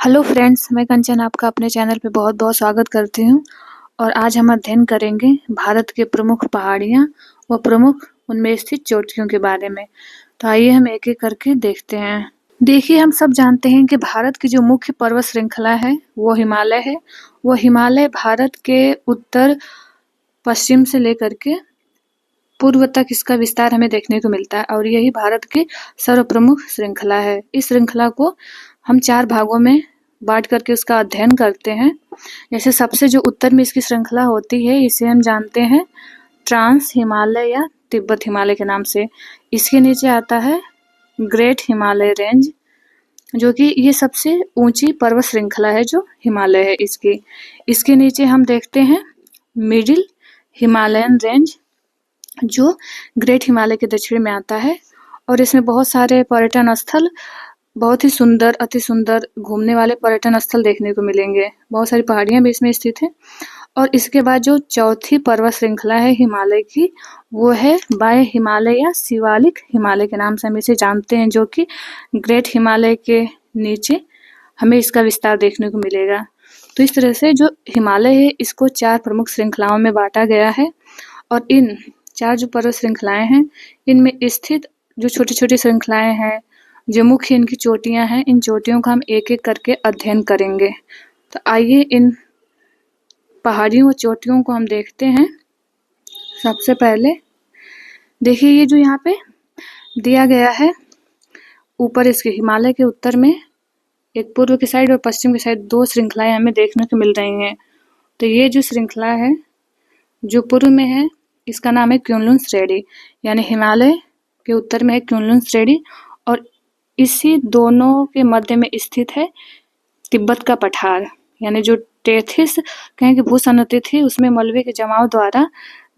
Hello friends, मैं कंचन आपका अपने चैनल पे बहुत-बहुत स्वागत करती हूँ और आज हम अध्ययन करेंगे भारत के प्रमुख पहाड़ियाँ व प्रमुख उनमें स्थित चोटियों के बारे में। तो आइए हम एक-एक करके देखते हैं। देखिए, हम सब जानते हैं कि भारत की जो मुख्य पर्वत श्रृंखला है, वो हिमालय है। वो हिमालय भारत के उत्तर पश्चिम से लेकर के पूर्व तक इसका विस्तार हमें देखने को मिलता है और यही भारत की सर्वप्रमुख श्रृंखला है। इस श्रृंखला को हम 4 भागों में बाँट करके उसका अध्ययन करते हैं। जैसे सबसे जो उत्तर में इसकी श्रृंखला होती है, इसे हम जानते हैं ट्रांस हिमालय या तिब्बत हिमालय के नाम से। इसके नीचे आता है ग्रेट हिमालय रेंज, जो कि ये सबसे ऊंची पर्वत श्रृंखला है जो हिमालय है इसकी। इसके नीचे हम देखते हैं मिडिल हिमालयन रेंज, जो ग्रेट हिमालय के दक्षिण में आता है और इसमें बहुत सारे पर्यटन स्थल, बहुत ही सुंदर, अति सुंदर घूमने वाले पर्यटन स्थल देखने को मिलेंगे। बहुत सारी पहाड़ियाँ भी इसमें स्थित हैं। और इसके बाद जो चौथी पर्वत श्रृंखला है हिमालय की, वो है बाह्य हिमालय या शिवालिक हिमालय के नाम से हम इसे जानते हैं, जो कि ग्रेट हिमालय के नीचे हमें इसका विस्तार देखने को मिलेगा। तो इस तरह से जो हिमालय है, इसको 4 प्रमुख श्रृंखलाओं में बांटा गया है और इन 4 जो पर्वत श्रृंखलाएं हैं, इनमें स्थित जो छोटी-छोटी श्रृंखलाएं हैं, जो मुख्य इनकी चोटियां हैं, इन चोटियों का हम एक-एक करके अध्ययन करेंगे। तो आइए इन पहाड़ियों व चोटियों को हम देखते हैं। सबसे पहले देखिए, ये जो यहाँ पे दिया गया है, ऊपर इसके हिमालय के उत्तर में एक पूर्व की साइड और पश्चिम की साइड 2 श्रृंखलाएं हमें देखने को मिल रही हैं। तो ये जो श्रृंखला है, जो पूर्व में है, इसका नाम है क्युनलुन श्रेणी, यानी हिमालय के उत्तर में है क्युनलुन श्रेणी और इसी दोनों के मध्य में स्थित है तिब्बत का पठार, यानी जो टेथिस कहें कि भूसन्नति थी, उसमें मलबे के जमाव द्वारा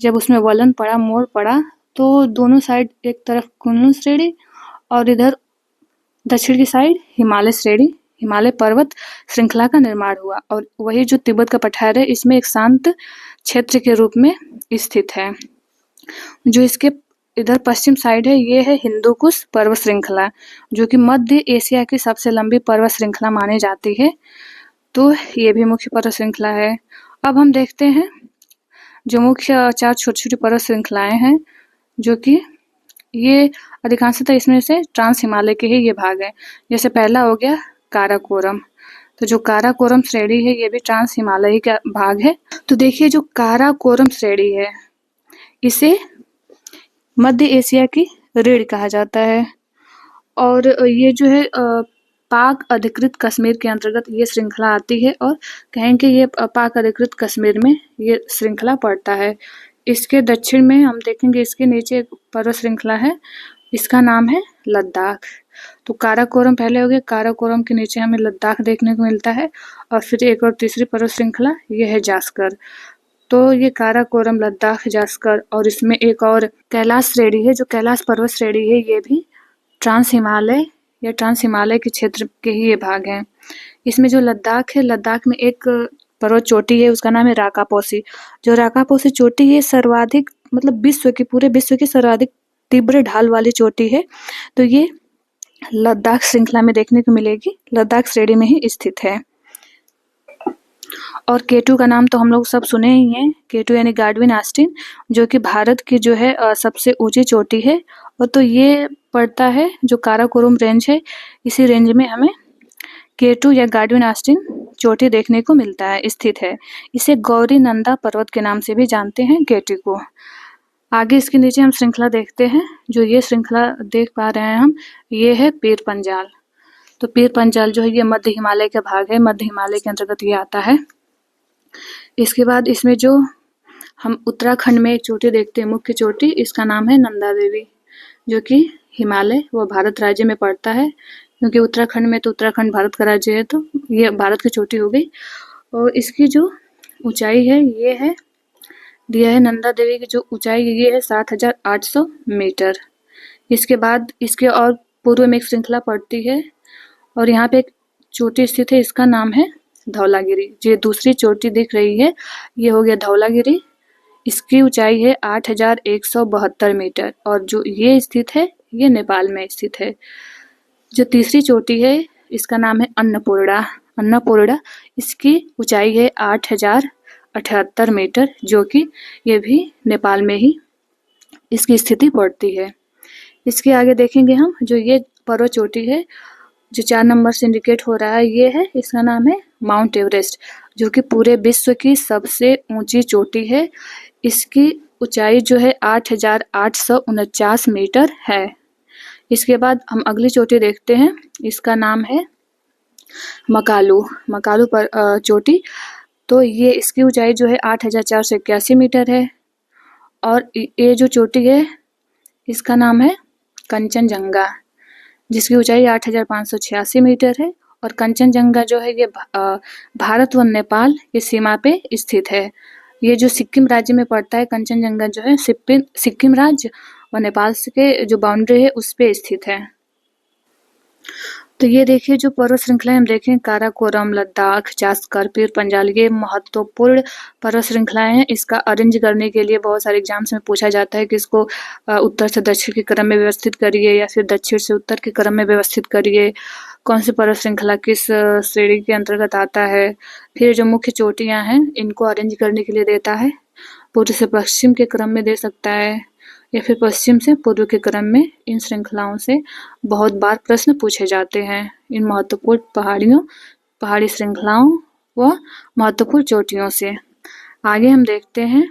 जब उसमें वलन पड़ा, मोड़ पड़ा, तो दोनों साइड एक तरफ कुनलुन श्रेणी और इधर दक्षिण की साइड हिमालय श्रेणी, हिमालय पर्वत श्रृंखला का निर्माण हुआ और वही जो तिब्बत का पठार है, इसमें एक शांत क्षेत्र के रूप में स्थित है। जो इसके इधर पश्चिम साइड है, ये है हिंदू कुश पर्वत श्रृंखला, जो कि मध्य एशिया की सबसे लंबी पर्वत श्रृंखला मानी जाती है। तो ये भी मुख्य पर्वत श्रृंखला है। अब हम देखते हैं जो मुख्य 4 छोटी-छोटी पर्वत श्रृंखलाएं हैं, जो कि ये अधिकांशतः इसमें से ट्रांस हिमालय के ही ये भाग हैं। जैसे पहला हो गया काराकोरम, तो जो काराकोरम श्रेणी है, ये भी ट्रांस हिमालय का भाग है। तो देखिए, जो काराकोरम श्रेणी है, इसे मध्य एशिया की रीढ़ कहा जाता है और ये जो है पाक अधिकृत कश्मीर के अंतर्गत ये श्रृंखला आती है और कहें कि ये पाक अधिकृत कश्मीर में ये श्रृंखला पड़ता है। इसके दक्षिण में हम देखेंगे, इसके नीचे एक पर्वत श्रृंखला है, इसका नाम है लद्दाख। तो काराकोरम पहले हो गया, काराकोरम के नीचे हमें लद्दाख देखने को मिलता है और फिर एक और तीसरी पर्वत श्रृंखला, ये है जास्कर। तो ये काराकोरम, लद्दाख, जास्कर और इसमें एक और कैलाश श्रेणी है, जो कैलाश पर्वत श्रेणी है, ये भी ट्रांस हिमालय या ट्रांस हिमालय के क्षेत्र के ही ये भाग हैं। इसमें जो लद्दाख है, लद्दाख में एक पर्वत चोटी है, उसका नाम है राकापोसी। जो राकापोसी चोटी है, सर्वाधिक मतलब पूरे विश्व की सर्वाधिक तीव्र ढाल वाली चोटी है। तो ये लद्दाख श्रृंखला में देखने को मिलेगी, लद्दाख श्रेणी में ही स्थित है। और केटू का नाम तो हम लोग सब सुने ही हैं, केटू यानी गाडविन ऑस्टिन, जो कि भारत की जो है सबसे ऊंची चोटी है और तो ये पड़ता है जो काराकोरम रेंज है, इसी रेंज में हमें केटू या गाडविन ऑस्टिन चोटी देखने को मिलता है, स्थित है। इसे गौरी नंदा पर्वत के नाम से भी जानते हैं केटू को। आगे इसके नीचे हम श्रृंखला देखते हैं, जो ये श्रृंखला देख पा रहे हैं हम, ये है पीर पंजाल। तो पीर पंजाल जो है, ये मध्य हिमालय का भाग है, मध्य हिमालय के अंतर्गत ये आता है। इसके बाद इसमें जो हम उत्तराखंड में एक चोटी देखते हैं, मुख्य चोटी, इसका नाम है नंदा देवी, जो कि हिमालय व भारत राज्य में पड़ता है, क्योंकि उत्तराखंड में तो उत्तराखंड भारत का राज्य है, तो ये भारत की चोटी हो गई। और इसकी जो ऊंचाई है, ये है दिया है नंदा देवी की जो ऊंचाई ये है 7,800 मीटर। इसके बाद इसके और पूर्व में एक श्रृंखला पड़ती है और यहाँ पे एक चोटी स्थित है, इसका नाम है धौलागिरी। ये दूसरी चोटी दिख रही है, ये हो गया धौलागिरी। इसकी ऊंचाई है 8,172 मीटर और जो ये स्थित है, ये नेपाल में स्थित है। जो तीसरी चोटी है, इसका नाम है अन्नपूर्णा। अन्नपूर्णा, इसकी ऊंचाई है 8,078 मीटर, जो कि ये भी नेपाल में ही इसकी स्थिति पड़ती है। इसके आगे देखेंगे हम, जो ये पर्वत चोटी है जो 4 नंबर से इंडिकेट हो रहा है, ये है, इसका नाम है माउंट एवरेस्ट, जो कि पूरे विश्व की सबसे ऊंची चोटी है। इसकी ऊंचाई जो है 8,849 मीटर है। इसके बाद हम अगली चोटी देखते हैं, इसका नाम है मकालू पर चोटी। तो ये इसकी ऊंचाई जो है 8,481 मीटर है। और ये जो चोटी है इसका नाम है कंचनजंगा, जिसकी ऊंचाई 8,586 मीटर है। और कंचनजंगा जो है ये भारत व नेपाल की सीमा पे स्थित है। ये जो सिक्किम राज्य में पड़ता है, कंचनजंगा जो है सिक्किम राज्य और नेपाल के जो बाउंड्री है उस पे स्थित है। तो ये देखिए जो पर्वत श्रृंखलाएं हम देखें, काराकोरम, लद्दाख, जास्कर, पीर पंजाल, ये महत्वपूर्ण पर्वत श्रृंखलाएं हैं। इसका अरेंज करने के लिए बहुत सारे एग्जाम्स में पूछा जाता है कि इसको उत्तर से दक्षिण के क्रम में व्यवस्थित करिए या फिर दक्षिण से उत्तर के क्रम में व्यवस्थित करिए, कौन सी पर्वत श्रृंखला किस श्रेणी के अंतर्गत आता है। फिर जो मुख्य चोटियां हैं इनको अरेंज करने के लिए देता है, पूर्व से पश्चिम के क्रम में दे सकता है या फिर पश्चिम से पूर्व के क्रम में। इन श्रृंखलाओं से बहुत बार प्रश्न पूछे जाते हैं, इन महत्वपूर्ण पहाड़ी श्रृंखलाओं व महत्वपूर्ण चोटियों से। आगे हम देखते हैं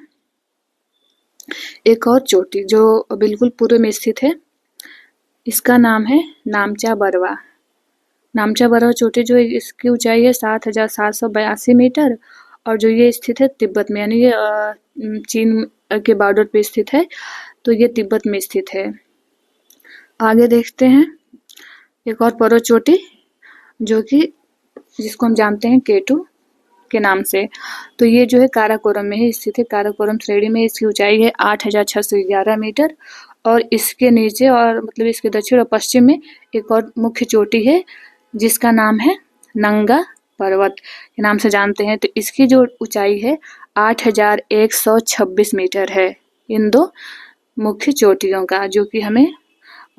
एक और चोटी जो बिल्कुल पूर्व में स्थित है, इसका नाम है नामचा बरवा। नामचा बरवा चोटी जो है इसकी ऊंचाई है 7,782 मीटर और जो ये स्थित है तिब्बत में, यानी ये चीन के बॉर्डर पे स्थित है, तो ये तिब्बत में स्थित है। आगे देखते हैं एक और पर्वत चोटी जो कि जिसको हम जानते हैं K2 के नाम से। तो ये जो है काराकोरम में ही स्थित है, काराकोरम श्रेणी में। इसकी ऊंचाई है 8,611 मीटर और इसके नीचे और मतलब इसके दक्षिण और पश्चिम में एक और मुख्य चोटी है जिसका नाम है नंगा पर्वत के नाम से जानते हैं। तो इसकी जो ऊंचाई है 8,126 मीटर है। इन दो मुख्य चोटियों का, जो कि हमें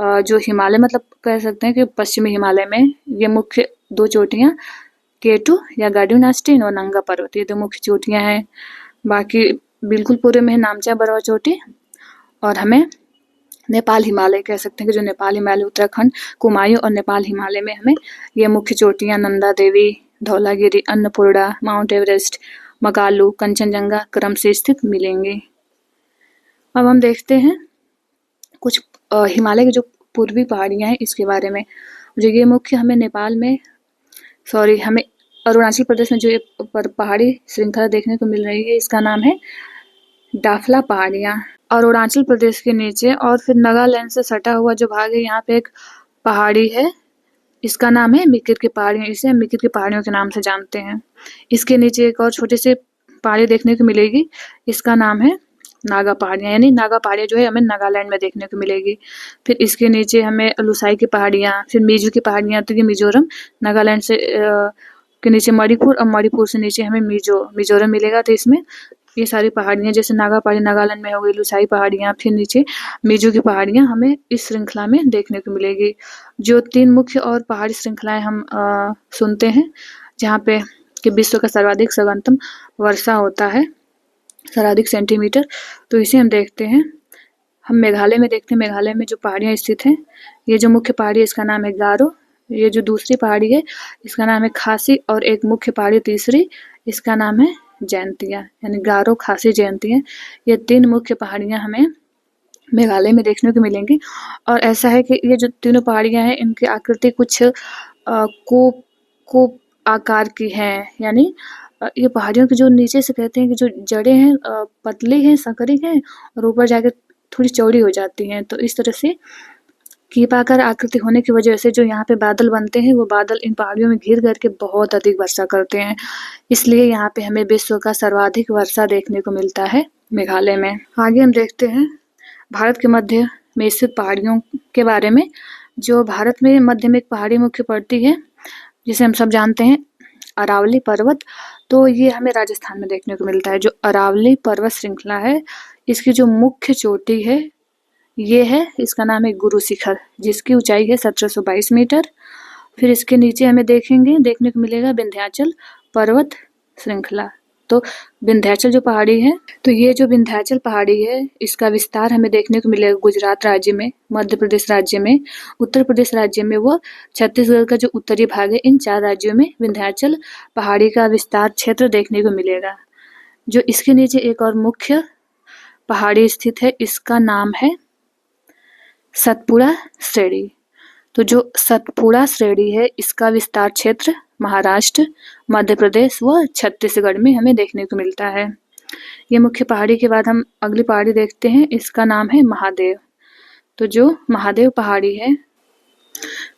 जो हिमालय मतलब कह सकते हैं कि पश्चिमी हिमालय में ये मुख्य दो चोटियां K2 या गार्डियन आस्टीन और नंगा पर्वत, ये दो मुख्य चोटियां हैं। बाकी बिल्कुल पूरे में है नामचा बरवा चोटी। और हमें नेपाल हिमालय कह सकते हैं कि जो नेपाल हिमालय, उत्तराखंड, कुमायूं और नेपाल हिमालय में हमें ये मुख्य चोटियां नंदा देवी, धौलागिरी, अन्नपूर्णा, माउंट एवरेस्ट, मकालू, कंचनजंगा क्रम से स्थित मिलेंगे। अब हम देखते हैं कुछ हिमालय की जो पूर्वी पहाड़ियां हैं इसके बारे में। जो ये मुख्य हमें हमें अरुणाचल प्रदेश में जो ये पहाड़ी श्रृंखला देखने को मिल रही है, इसका नाम है डाफला पहाड़ियां। अरुणाचल प्रदेश के नीचे और फिर नागालैंड से सटा हुआ जो भाग है, यहाँ पे एक पहाड़ी है, इसका नाम है मिकिर की पहाड़ियां। इसे हम मिकिर की पहाड़ियों के नाम से जानते हैं। इसके नीचे एक और छोटी सी पहाड़ी देखने को मिलेगी, इसका नाम है नागा पहाड़ियां, यानी नागा पहाड़ियां जो है हमें नागालैंड में देखने को मिलेगी। फिर इसके नीचे हमें लुसाई की पहाड़ियां, फिर मीजू की पहाड़ियां, तो ये मिजोरम, नागालैंड से के नीचे मणिपुर और मणिपुर से नीचे हमें मिजोरम मिलेगा। तो इसमें ये सारी पहाड़ियां, जैसे नागा पहाड़ी नागालैंड में हो गई, लुसाई पहाड़ियां, फिर नीचे मीजू की पहाड़ियां हमें इस श्रृंखला में देखने को मिलेगी। जो 3 मुख्य और पहाड़ी श्रृंखलाएं हम सुनते हैं, जहाँ पे कि विश्व का सर्वाधिक सघनतम वर्षा होता है, सर्वाधिक सेंटीमीटर, तो इसे हम देखते हैं। हम मेघालय में देखते हैं, मेघालय में जो पहाड़ियाँ स्थित हैं, ये जो मुख्य पहाड़ी है इसका नाम है गारो, ये जो दूसरी पहाड़ी है इसका नाम है खासी, और एक मुख्य पहाड़ी तीसरी, इसका नाम है जयंतिया, यानी गारो, खासी, जयंतिया। ये 3 मुख्य पहाड़ियाँ हमें मेघालय में देखने को मिलेंगी। और ऐसा है कि ये जो तीनों पहाड़ियाँ हैं इनकी आकृति कुछ कोप आकार की है, यानी ये पहाड़ियों की जो नीचे से कहते हैं कि जो जड़ें हैं पतली हैं, संकरी हैं और ऊपर जाके थोड़ी चौड़ी हो जाती हैं। तो इस तरह से कीपाकार आकृति होने की वजह से जो यहाँ पे बादल बनते हैं, वो बादल इन पहाड़ियों में घिर करके बहुत अधिक वर्षा करते हैं। इसलिए यहाँ पे हमें विश्व का सर्वाधिक वर्षा देखने को मिलता है मेघालय में। आगे हम देखते हैं भारत के मध्य में स्थित पहाड़ियों के बारे में। जो भारत में मध्य में एक पहाड़ी मुख्य पड़ती है, जिसे हम सब जानते हैं अरावली पर्वत, तो ये हमें राजस्थान में देखने को मिलता है। जो अरावली पर्वत श्रृंखला है, इसकी जो मुख्य चोटी है ये है, इसका नाम है गुरु शिखर, जिसकी ऊंचाई है 1722 मीटर। फिर इसके नीचे हमें देखने को मिलेगा विंध्याचल पर्वत श्रृंखला। तो विंध्याचल जो पहाड़ी है, तो ये जो विंध्याचल पहाड़ी है, इसका विस्तार हमें देखने को मिलेगा गुजरात राज्य में, मध्य प्रदेश राज्य में, उत्तर प्रदेश राज्य में व छत्तीसगढ़ का जो उत्तरी भाग है, इन 4 राज्यों में विंध्याचल पहाड़ी का विस्तार क्षेत्र देखने को मिलेगा। जो इसके नीचे एक और मुख्य पहाड़ी स्थित है, इसका नाम है सतपुड़ा श्रेणी। तो जो सतपुड़ा श्रेणी है, इसका विस्तार क्षेत्र महाराष्ट्र, मध्य प्रदेश व छत्तीसगढ़ में हमें देखने को मिलता है। ये मुख्य पहाड़ी के बाद हम अगली पहाड़ी देखते हैं, इसका नाम है महादेव। तो जो महादेव पहाड़ी है,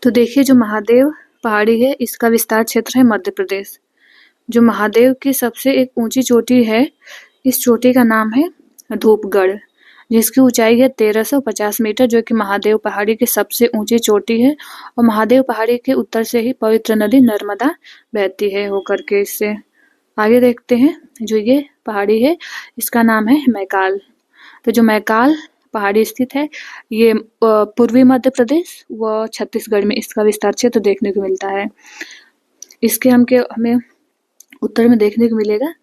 तो देखिए जो महादेव पहाड़ी है, इसका विस्तार क्षेत्र है मध्य प्रदेश। जो महादेव की सबसे एक ऊंची चोटी है, इस चोटी का नाम है धूपगढ़, जिसकी ऊंचाई है 1350 मीटर, जो कि महादेव पहाड़ी की सबसे ऊंची चोटी है। और महादेव पहाड़ी के उत्तर से ही पवित्र नदी नर्मदा बहती है होकर के। इससे आगे देखते हैं, जो ये पहाड़ी है, इसका नाम है मैकाल। तो जो मैकाल पहाड़ी स्थित है, ये पूर्वी मध्य प्रदेश व छत्तीसगढ़ में इसका विस्तार क्षेत्र देखने को मिलता है। इसके हमें उत्तर में देखने को मिलेगा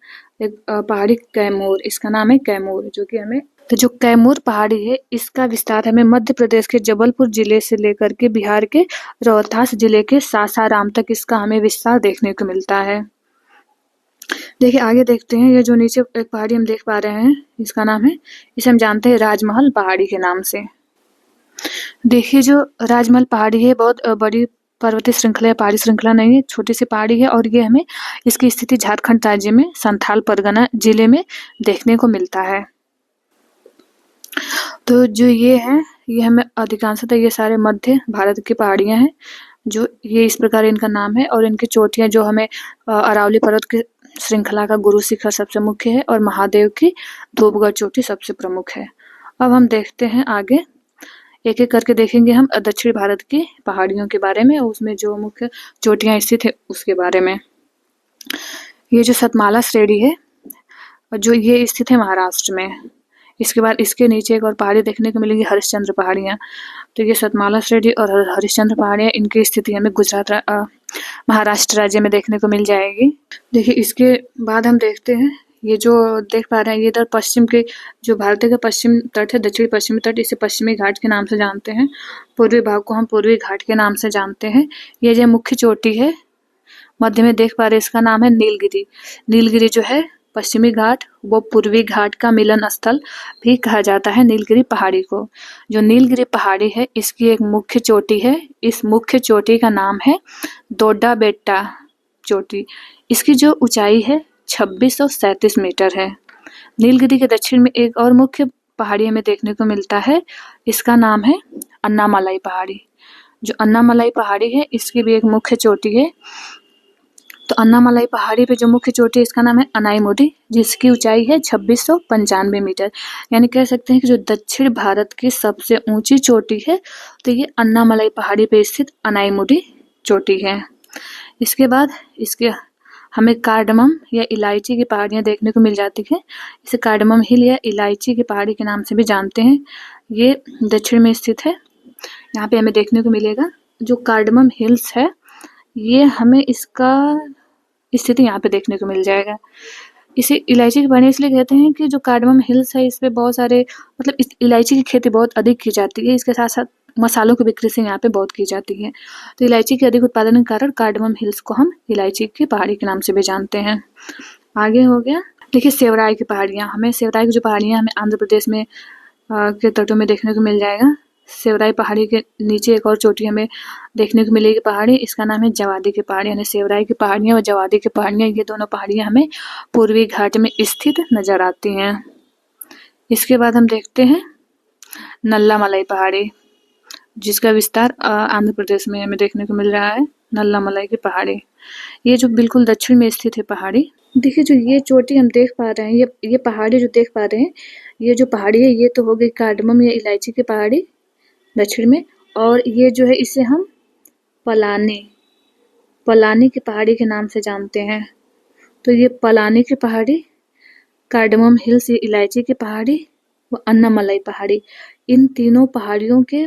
एक पहाड़ी कैमूर, इसका नाम है कैमूर, जो कि हमें, तो जो कैमूर पहाड़ी है, इसका विस्तार हमें मध्य प्रदेश के जबलपुर जिले से लेकर के बिहार के रोहतास जिले के सासाराम तक इसका हमें विस्तार देखने को मिलता है। देखिए आगे देखते हैं, ये जो नीचे एक पहाड़ी हम देख पा रहे हैं, इसका नाम है, इसे हम जानते हैं राजमहल पहाड़ी के नाम से। देखिए जो राजमहल पहाड़ी है, बहुत बड़ी पर्वतीय श्रृंखला है, पहाड़ी श्रृंखला नहीं है, छोटी सी पहाड़ी है, और ये हमें इसकी स्थिति झारखंड राज्य में संथाल परगना जिले में देखने को मिलता है। तो जो ये है, ये हमें अधिकांशतः ये सारे मध्य भारत की पहाड़ियां हैं, जो ये इस प्रकार इनका नाम है, और इनकी चोटियां जो हमें अरावली पर्वत की श्रृंखला का गुरु शिखर सबसे मुख्य है, और महादेव की धूपगढ़ चोटी सबसे प्रमुख है। अब हम देखते हैं आगे, एक एक करके देखेंगे हम दक्षिण भारत की पहाड़ियों के बारे में, उसमें जो मुख्य चोटियां स्थित है उसके बारे में। ये जो सतमाला श्रेणी है, जो ये स्थित है महाराष्ट्र में। इसके बाद इसके नीचे एक और पहाड़ी देखने को मिलेगी, हरिश्चंद्र पहाड़ियाँ। तो ये सतमाला श्रेणी और हरिश्चंद्र पहाड़ियाँ, इनकी स्थिति हमें महाराष्ट्र राज्य में देखने को मिल जाएगी। देखिए इसके बाद हम देखते हैं, ये जो देख पा रहे हैं, ये इधर पश्चिम के, जो भारत का पश्चिम तट है, दक्षिणी पश्चिमी तट, इसे पश्चिमी घाट के नाम से जानते हैं। पूर्वी भाग को हम पूर्वी घाट के नाम से जानते हैं। ये जो मुख्य चोटी है मध्य में देख पा रहे हैं, इसका नाम है नीलगिरी। नीलगिरी जो है पश्चिमी घाट वो पूर्वी घाट का मिलन स्थल भी कहा जाता है नीलगिरी पहाड़ी को। जो नीलगिरी पहाड़ी है, इसकी एक मुख्य चोटी है, इस मुख्य चोटी का नाम है दोड्डा बेट्टा चोटी। इसकी जो ऊंचाई है 2637 मीटर है। नीलगिरी के दक्षिण में एक और मुख्य पहाड़ी हमें देखने को मिलता है, इसका नाम है अन्नामलाई पहाड़ी। जो अन्नामलाई पहाड़ी है, इसकी भी एक मुख्य चोटी है। तो अन्नामलाई पहाड़ी पे जो मुख्य चोटी है, इसका नाम है अनाईमुडी, जिसकी ऊंचाई है 2695 मीटर। यानी कह सकते हैं कि जो दक्षिण भारत की सबसे ऊंची चोटी है, तो ये अन्नामलाई पहाड़ी पे स्थित अनाईमुडी चोटी है। इसके बाद इसके हमें कार्डमम या इलायची की पहाड़ियाँ देखने को मिल जाती है। इसे कार्डमम हिल या इलायची की पहाड़ी के नाम से भी जानते हैं। ये दक्षिण में स्थित है। यहाँ पे हमें देखने को मिलेगा जो कार्डमम हिल्स है, ये हमें इसका स्थिति यहाँ पे देखने को मिल जाएगा। इसे इलायची की पहाड़ी इसलिए कहते हैं कि जो कार्डमम हिल्स है, इस पे बहुत सारे मतलब इस इलायची की खेती बहुत अधिक की जाती है। इसके साथ साथ मसालों की बिक्री से यहाँ पे बहुत की जाती है। तो इलायची के अधिक उत्पादन के कारण कार्डमम हिल्स को हम इलायची की पहाड़ी के नाम से भी जानते हैं। आगे हो गया, देखिए सेवराई की पहाड़ियाँ। हमें सेवराई की जो पहाड़ियाँ हमें आंध्र प्रदेश में के तटों में देखने को मिल जाएगा। सेवराई पहाड़ी के नीचे एक और चोटी हमें देखने को मिलेगी पहाड़ी, इसका नाम है जवादी की पहाड़ी। यानी सेवराई की पहाड़ियाँ और जवादी की पहाड़ियाँ, ये दोनों पहाड़ियाँ हमें पूर्वी घाट में स्थित नजर आती हैं। इसके बाद हम देखते हैं नल्लामलाई पहाड़ी, जिसका विस्तार आंध्र प्रदेश में हमें देखने को मिल रहा है। नल्लामलाई की पहाड़ी, ये जो बिल्कुल दक्षिण में स्थित है पहाड़ी। देखिए जो ये चोटी हम देख पा रहे हैं, ये पहाड़ी जो देख पा रहे हैं, ये जो पहाड़ी है, ये तो हो गई कार्डमम या इलायची की पहाड़ी दक्षिण में, और ये जो है इसे हम पलानी की पहाड़ी के नाम से जानते हैं। तो ये पलानी की पहाड़ी, कार्डमम हिल्स, इलायची की पहाड़ी व अन्नामलाई पहाड़ी, इन तीनों पहाड़ियों के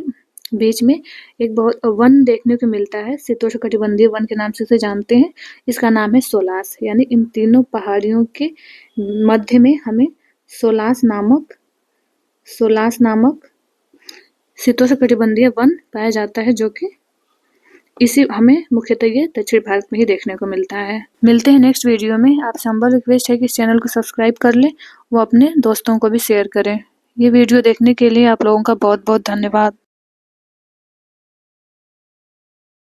बीच में एक बहुत वन देखने को मिलता है, शीतोष्णकटिबंधीय वन के नाम से इसे जानते हैं। इसका नाम है सोलास, यानी इन तीनों पहाड़ियों के मध्य में हमें सोलास नामक शीतोष्णकटिबंधीय वन पाया जाता है, जो कि इसी हमें मुख्यतः ये दक्षिण भारत में ही देखने को मिलता है। मिलते हैं नेक्स्ट वीडियो में। आपसे हम्बल रिक्वेस्ट है कि इस चैनल को सब्सक्राइब कर लें, वो अपने दोस्तों को भी शेयर करें। ये वीडियो देखने के लिए आप लोगों का बहुत बहुत धन्यवाद।